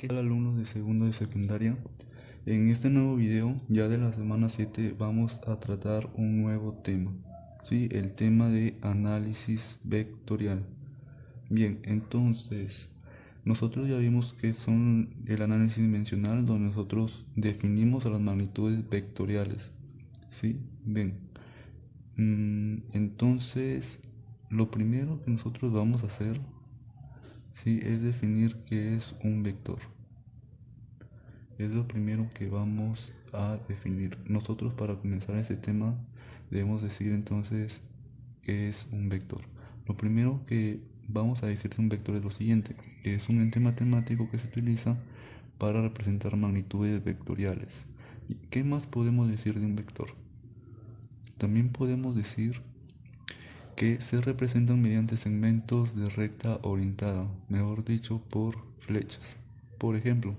¿Qué tal, alumnos de segundo de secundaria? En este nuevo video, ya de la semana 7, vamos a tratar un nuevo tema, ¿sí? El tema de análisis vectorial. Bien, entonces, nosotros ya vimos que son el análisis dimensional, donde nosotros definimos a las magnitudes vectoriales, ¿sí? Bien, entonces, lo primero que nosotros vamos a hacer, ¿sí? Es definir qué es un vector. Es lo primero que vamos a definir. Nosotros, para comenzar este tema, debemos decir entonces qué es un vector. Lo primero que vamos a decir de un vector es lo siguiente: es un ente matemático que se utiliza para representar magnitudes vectoriales. ¿Y qué más podemos decir de un vector? También podemos decir que se representan mediante segmentos de recta orientada, mejor dicho, por flechas. Por ejemplo,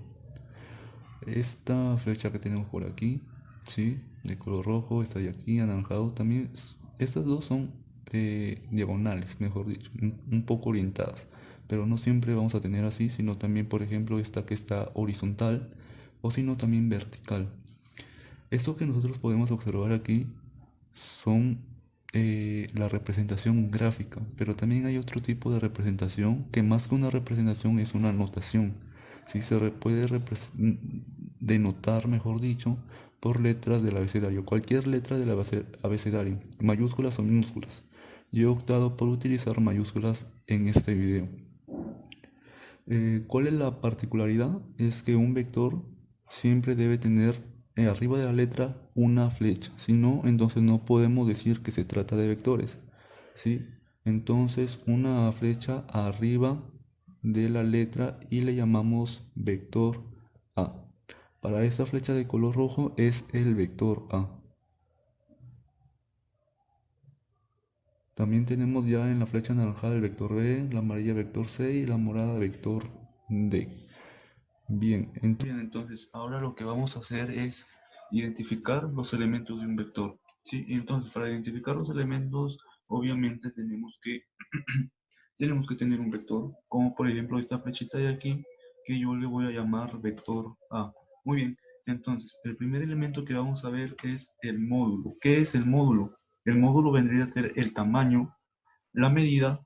esta flecha que tenemos por aquí, ¿sí? De color rojo, está de aquí, anaranjado. También estas dos son diagonales, mejor dicho, un poco orientadas. Pero no siempre vamos a tener así, sino también, por ejemplo, esta que está horizontal o sino también vertical. Esto que nosotros podemos observar aquí son la representación gráfica, pero también hay otro tipo de representación que, más que una representación, es una notación. Sí, puede denotar, mejor dicho, por letras del abecedario, cualquier letra del abecedario, mayúsculas o minúsculas. Yo he optado por utilizar mayúsculas en este video. ¿Cuál es la particularidad? Es que un vector siempre debe tener arriba de la letra una flecha. Si no, entonces no podemos decir que se trata de vectores, ¿sí? Entonces, una flecha arriba de la letra y le llamamos vector A. Para esta flecha de color rojo es el vector A. También tenemos ya en la flecha anaranjada el vector B, la amarilla vector C y la morada vector D. Bien, entonces ahora lo que vamos a hacer es identificar los elementos de un vector, ¿sí? Entonces, para identificar los elementos, obviamente tenemos que tener un vector, como por ejemplo esta flechita de aquí, que yo le voy a llamar vector A. Muy bien, entonces el primer elemento que vamos a ver es el módulo. ¿Qué es el módulo? El módulo vendría a ser el tamaño, la medida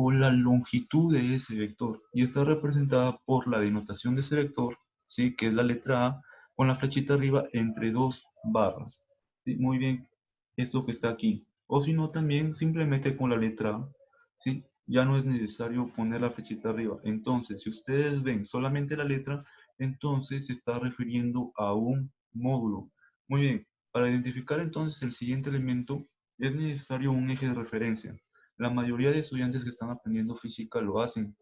o la longitud de ese vector, y está representada por la denotación de ese vector, ¿sí? Que es la letra A, con la flechita arriba entre dos barras, ¿sí? Muy bien, esto que está aquí. O si no, también simplemente con la letra A, ¿sí? Ya no es necesario poner la flechita arriba. Entonces, si ustedes ven solamente la letra, entonces se está refiriendo a un módulo. Muy bien, para identificar entonces el siguiente elemento es necesario un eje de referencia. La mayoría de estudiantes que están aprendiendo física lo hacen,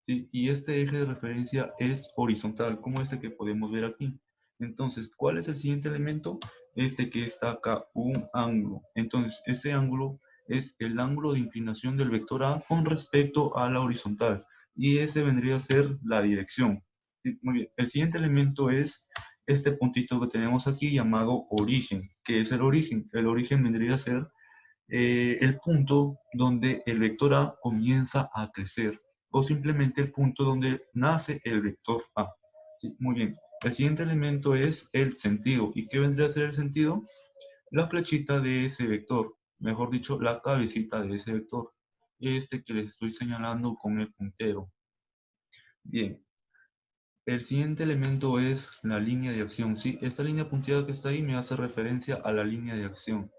¿sí? Y este eje de referencia es horizontal, como este que podemos ver aquí. Entonces, ¿cuál es el siguiente elemento? Este que está acá, un ángulo. Entonces, ese ángulo es el ángulo de inclinación del vector A con respecto a la horizontal. Y ese vendría a ser la dirección. ¿Sí? Muy bien. El siguiente elemento es este puntito que tenemos aquí llamado origen. ¿Qué es el origen? El origen vendría a ser el punto donde el vector A comienza a crecer, o simplemente el punto donde nace el vector A. ¿Sí? Muy bien. El siguiente elemento es el sentido. ¿Y qué vendría a ser el sentido? La flechita de ese vector, mejor dicho, la cabecita de ese vector. Este que les estoy señalando con el puntero. Bien. El siguiente elemento es la línea de acción. ¿Sí? Esta línea punteada que está ahí me hace referencia a la línea de acción.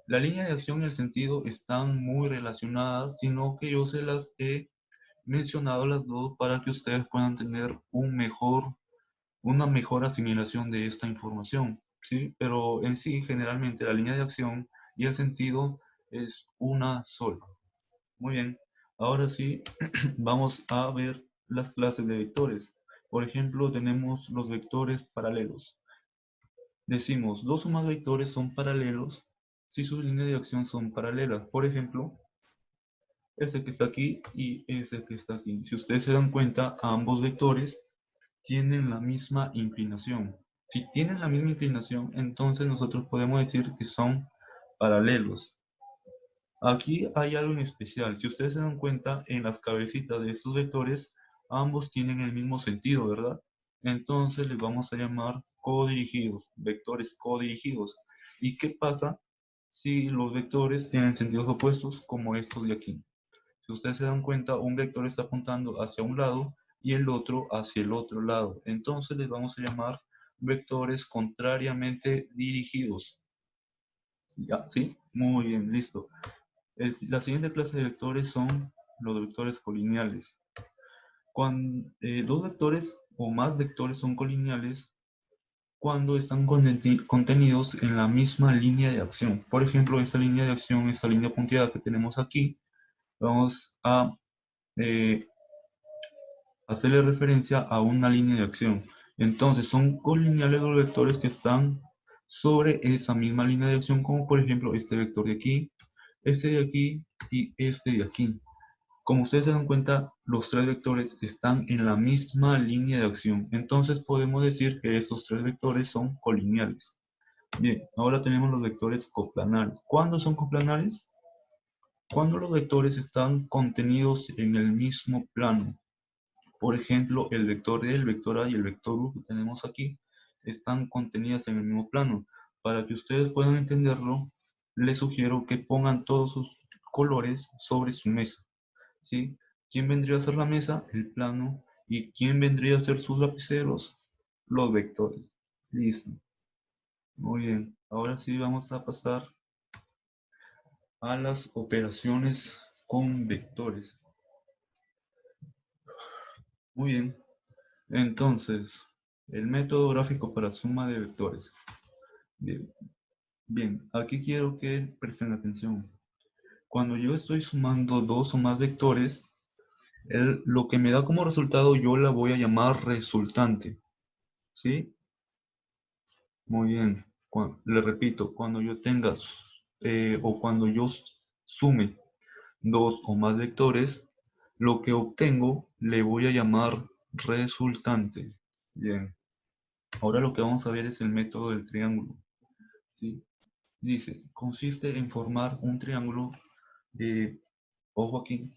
La línea de acción y el sentido están muy relacionadas, sino que yo se las he mencionado las dos para que ustedes puedan tener una mejor asimilación de esta información, ¿sí? Pero en sí, generalmente la línea de acción y el sentido es una sola. Muy bien, ahora sí, vamos a ver las clases de vectores. Por ejemplo, tenemos los vectores paralelos. Decimos, dos o más vectores son paralelos si sus líneas de acción son paralelas. Por ejemplo, este que está aquí y este que está aquí. Si ustedes se dan cuenta, ambos vectores tienen la misma inclinación. Si tienen la misma inclinación, entonces nosotros podemos decir que son paralelos. Aquí hay algo en especial. Si ustedes se dan cuenta, en las cabecitas de estos vectores ambos tienen el mismo sentido, ¿verdad? Entonces les vamos a llamar codirigidos, vectores codirigidos. ¿Y qué pasa si los vectores tienen sentidos opuestos como estos de aquí? Si ustedes se dan cuenta, un vector está apuntando hacia un lado y el otro hacia el otro lado. Entonces les vamos a llamar vectores contrariamente dirigidos. ¿Ya? ¿Sí? Muy bien, listo. La siguiente clase de vectores son los vectores colineales. Cuando dos vectores o más vectores son colineales cuando están contenidos en la misma línea de acción. Por ejemplo, esta línea de acción, esta línea punteada que tenemos aquí, vamos a eh, hacerle referencia a una línea de acción. Entonces, son colineales los vectores que están sobre esa misma línea de acción, como por ejemplo este vector de aquí, este de aquí y este de aquí. Como ustedes se dan cuenta, los tres vectores están en la misma línea de acción. Entonces podemos decir que estos tres vectores son colineales. Bien, ahora tenemos los vectores coplanares. ¿Cuándo son coplanares? Cuando los vectores están contenidos en el mismo plano. Por ejemplo, el vector E, el vector A y el vector U que tenemos aquí están contenidas en el mismo plano. Para que ustedes puedan entenderlo, les sugiero que pongan todos sus colores sobre su mesa. ¿Sí? ¿Quién vendría a ser la mesa? El plano. ¿Y quién vendría a ser sus lapiceros? Los vectores. Listo. Muy bien. Ahora sí vamos a pasar a las operaciones con vectores. Muy bien. Entonces, el método gráfico para suma de vectores. Bien, bien, aquí quiero que presten atención. Cuando yo estoy sumando dos o más vectores, lo que me da como resultado yo la voy a llamar resultante. ¿Sí? Muy bien. Le repito, cuando yo tenga o cuando yo sume dos o más vectores, lo que obtengo le voy a llamar resultante. Bien. Ahora lo que vamos a ver es el método del triángulo. ¿Sí? Dice, consiste en formar un triángulo, ojo aquí,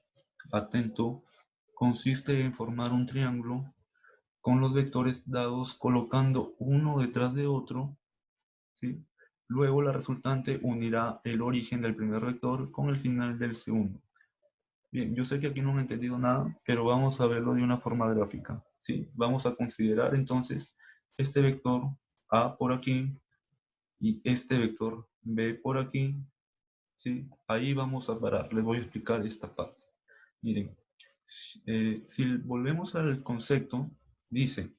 atento, consiste en formar un triángulo con los vectores dados colocando uno detrás de otro. ¿Sí? Luego la resultante unirá el origen del primer vector con el final del segundo. Bien, yo sé que aquí no he entendido nada, pero vamos a verlo de una forma gráfica. ¿Sí? Vamos a considerar entonces este vector A por aquí y este vector B por aquí. ¿Sí? Ahí vamos a parar. Les voy a explicar esta parte. Miren, si volvemos al concepto, dice,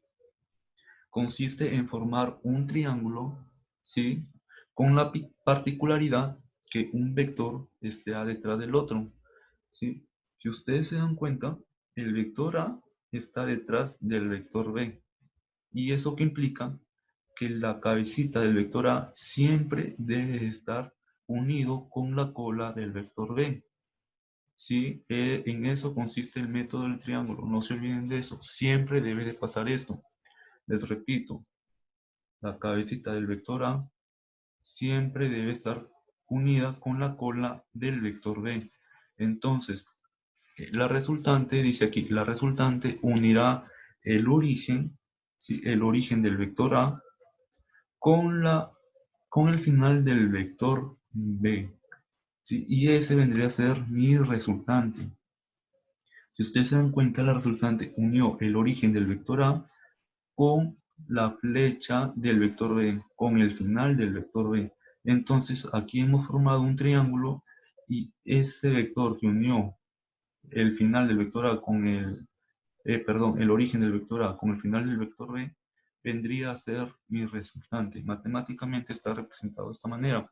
consiste en formar un triángulo, ¿sí? Con la particularidad que un vector esté detrás del otro, ¿sí? Si ustedes se dan cuenta, el vector A está detrás del vector B. ¿Y eso qué implica? Que la cabecita del vector A siempre debe estar unido con la cola del vector B. ¿Sí? En eso consiste el método del triángulo. No se olviden de eso. Siempre debe de pasar esto. Les repito, la cabecita del vector A siempre debe estar unida con la cola del vector B. Entonces, la resultante, dice aquí, la resultante unirá el origen, ¿sí? El origen del vector A con, con el final del vector B. ¿Sí? Y ese vendría a ser mi resultante. Si ustedes se dan cuenta, la resultante unió el origen del vector A con la flecha del vector B, con el final del vector B. Entonces aquí hemos formado un triángulo y ese vector que unió el final del vector A con el origen del vector A con el final del vector B, vendría a ser mi resultante. Matemáticamente está representado de esta manera.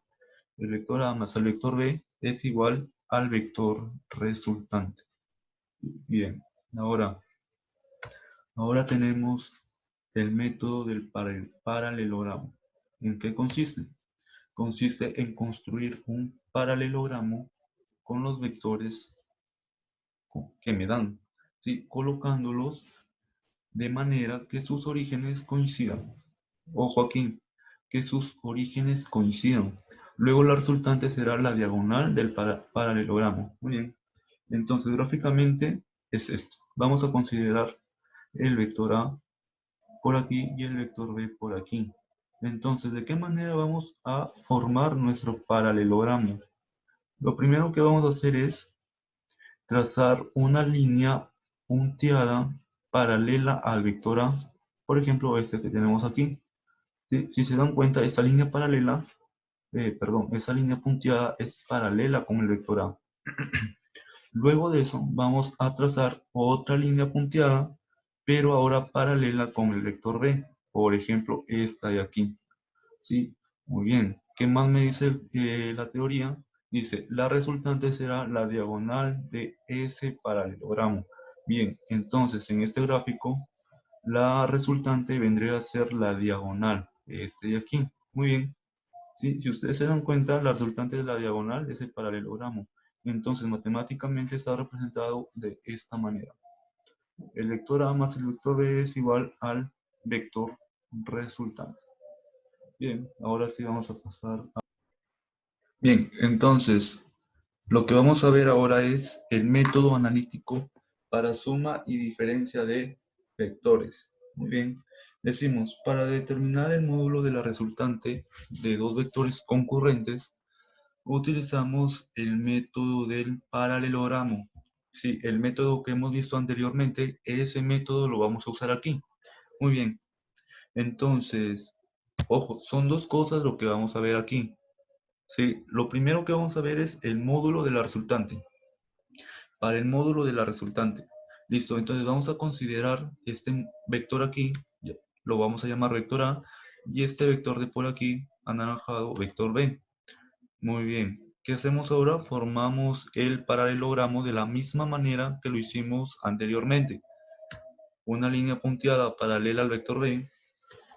El vector A más el vector B es igual al vector resultante. Bien, ahora tenemos el método del paralelogramo. ¿En qué consiste? Consiste en construir un paralelogramo con los vectores que me dan, ¿sí? Colocándolos de manera que sus orígenes coincidan. Ojo aquí, que sus orígenes coincidan. Luego la resultante será la diagonal del paralelogramo. Muy bien. Entonces, gráficamente es esto. vamos a considerar el vector A por aquí y el vector B por aquí. Entonces, ¿de qué manera vamos a formar nuestro paralelogramo? Lo primero que vamos a hacer es trazar una línea punteada paralela al vector A, por ejemplo, este que tenemos aquí. ¿Sí? Si se dan cuenta, esta línea paralela, esa línea punteada es paralela con el vector A. Luego de eso, vamos a trazar otra línea punteada, pero ahora paralela con el vector B, por ejemplo, esta de aquí. ¿Sí? Muy bien. ¿Qué más me dice la teoría? Dice, la resultante será la diagonal de ese paralelogramo. Bien, entonces en este gráfico, la resultante vendría a ser la diagonal de este de aquí. Muy bien. ¿Sí? Si ustedes se dan cuenta, la resultante de la diagonal es el paralelogramo. Entonces, matemáticamente está representado de esta manera. El vector A más el vector B es igual al vector resultante. Bien, ahora sí vamos a pasar a... Bien, entonces, lo que vamos a ver ahora es el método analítico para suma y diferencia de vectores. Muy bien, decimos, para determinar el módulo de la resultante de dos vectores concurrentes, utilizamos el método del paralelogramo. Sí, el método que hemos visto anteriormente, ese método lo vamos a usar aquí. Muy bien, entonces, ojo, son dos cosas lo que vamos a ver aquí. Sí, lo primero que vamos a ver es el módulo de la resultante. Para el módulo de la resultante. Listo, entonces vamos a considerar este vector aquí, lo vamos a llamar vector A, y este vector de por aquí, anaranjado, vector B. Muy bien, ¿qué hacemos ahora? Formamos el paralelogramo de la misma manera que lo hicimos anteriormente. Una línea punteada paralela al vector B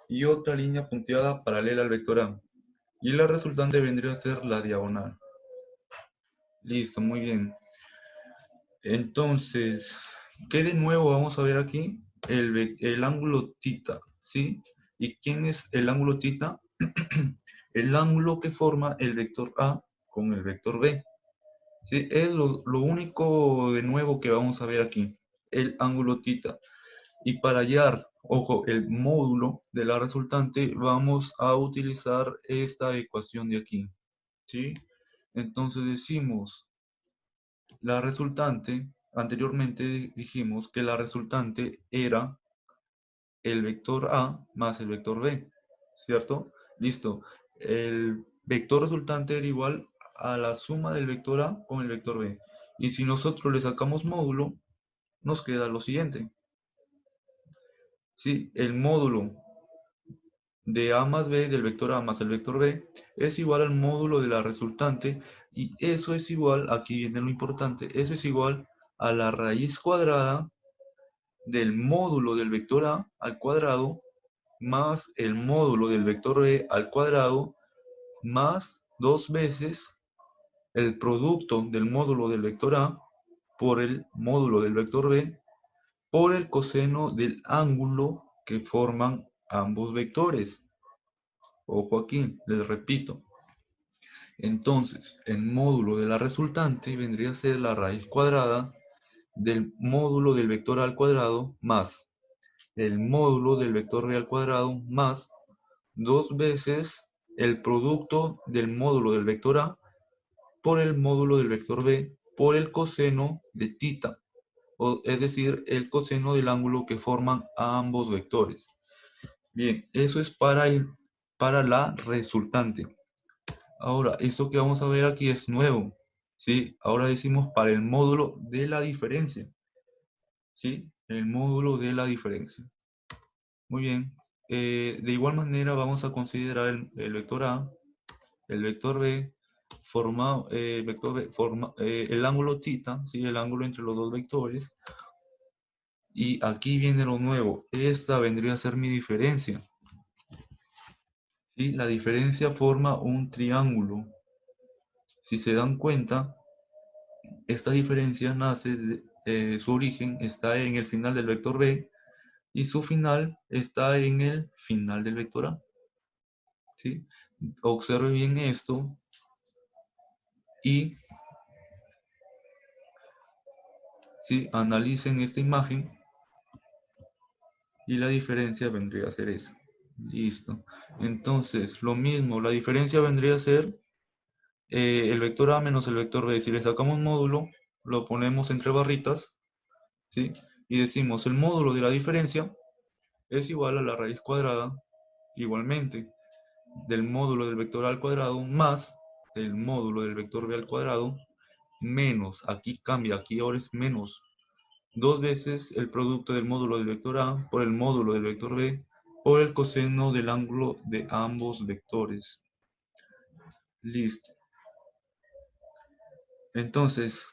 y otra línea punteada paralela al vector A. Y la resultante vendría a ser la diagonal. Listo, muy bien. Entonces, ¿qué de nuevo vamos a ver aquí? El ángulo θ, ¿sí? ¿Y quién es el ángulo θ? El ángulo que forma el vector A con el vector B. ¿Sí? Es lo único de nuevo que vamos a ver aquí, el ángulo θ. Y para hallar, ojo, el módulo de la resultante, vamos a utilizar esta ecuación de aquí, ¿sí? Entonces decimos, la resultante, anteriormente dijimos que la resultante era el vector A más el vector B, ¿cierto? Listo. El vector resultante era igual a la suma del vector A con el vector B. Y si nosotros le sacamos módulo, nos queda lo siguiente. ¿Sí? El módulo de A más B, del vector A más el vector B, es igual al módulo de la resultante, y eso es igual, aquí viene lo importante, eso es igual a la raíz cuadrada del módulo del vector A al cuadrado más el módulo del vector B al cuadrado más dos veces el producto del módulo del vector A por el módulo del vector B por el coseno del ángulo que forman ambos vectores. Ojo aquí, les repito. Entonces, el módulo de la resultante vendría a ser la raíz cuadrada del módulo del vector A al cuadrado más el módulo del vector B al cuadrado más dos veces el producto del módulo del vector A por el módulo del vector B por el coseno de θ, es decir, el coseno del ángulo que forman ambos vectores. Bien, eso es para la resultante. Ahora, esto que vamos a ver aquí es nuevo, ¿sí? Ahora decimos para el módulo de la diferencia, ¿sí? El módulo de la diferencia. Muy bien. De igual manera vamos a considerar el vector A, el vector B, el ángulo θ, ¿sí? El ángulo entre los dos vectores. Y aquí viene lo nuevo. Esta vendría a ser mi diferencia. ¿Sí? La diferencia forma un triángulo. Si se dan cuenta, esta diferencia su origen está en el final del vector B y su final está en el final del vector A. ¿Sí? Observe bien esto y ¿sí? Analicen esta imagen y la diferencia vendría a ser esa. Listo. Entonces, lo mismo, la diferencia vendría a ser el vector A menos el vector B. Si le sacamos módulo, lo ponemos entre barritas, ¿sí? Y decimos el módulo de la diferencia es igual a la raíz cuadrada, igualmente, del módulo del vector A al cuadrado más el módulo del vector B al cuadrado menos, aquí cambia, aquí ahora es menos, dos veces el producto del módulo del vector A por el módulo del vector B por el coseno del ángulo de ambos vectores. Listo. Entonces,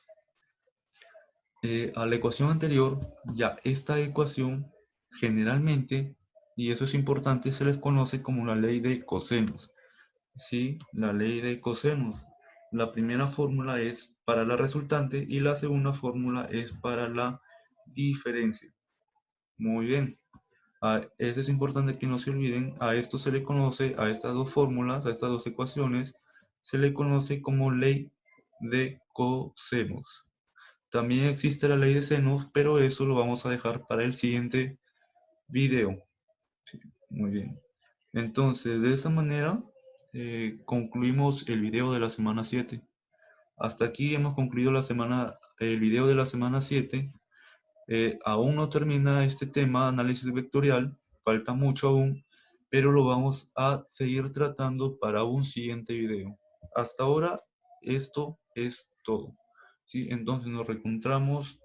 a la ecuación anterior, ya esta ecuación generalmente, y eso es importante, se les conoce como la ley de cosenos. ¿Sí? La ley de cosenos. La primera fórmula es para la resultante y la segunda fórmula es para la diferencia. Muy bien. Eso es importante que no se olviden. A esto se le conoce, a estas dos fórmulas, a estas dos ecuaciones, se le conoce como ley de cosenos. También existe la ley de senos, pero eso lo vamos a dejar para el siguiente video. Sí, muy bien. Entonces, de esa manera, concluimos el video de la semana 7. Hasta aquí hemos concluido el video de la semana 7. Aún no termina este tema de análisis vectorial, falta mucho aún, pero lo vamos a seguir tratando para un siguiente video. Hasta ahora, esto es todo. ¿Sí? Entonces nos reencontramos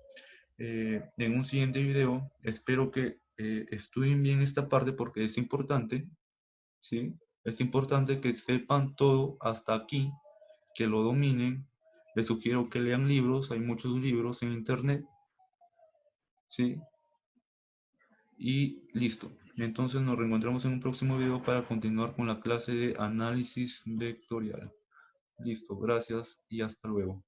en un siguiente video. Espero que estudien bien esta parte porque es importante. ¿Sí? Es importante que sepan todo hasta aquí, que lo dominen. Les sugiero que lean libros, hay muchos libros en internet, ¿sí? Y listo. Entonces nos reencontramos en un próximo video para continuar con la clase de análisis vectorial. Listo, gracias y hasta luego.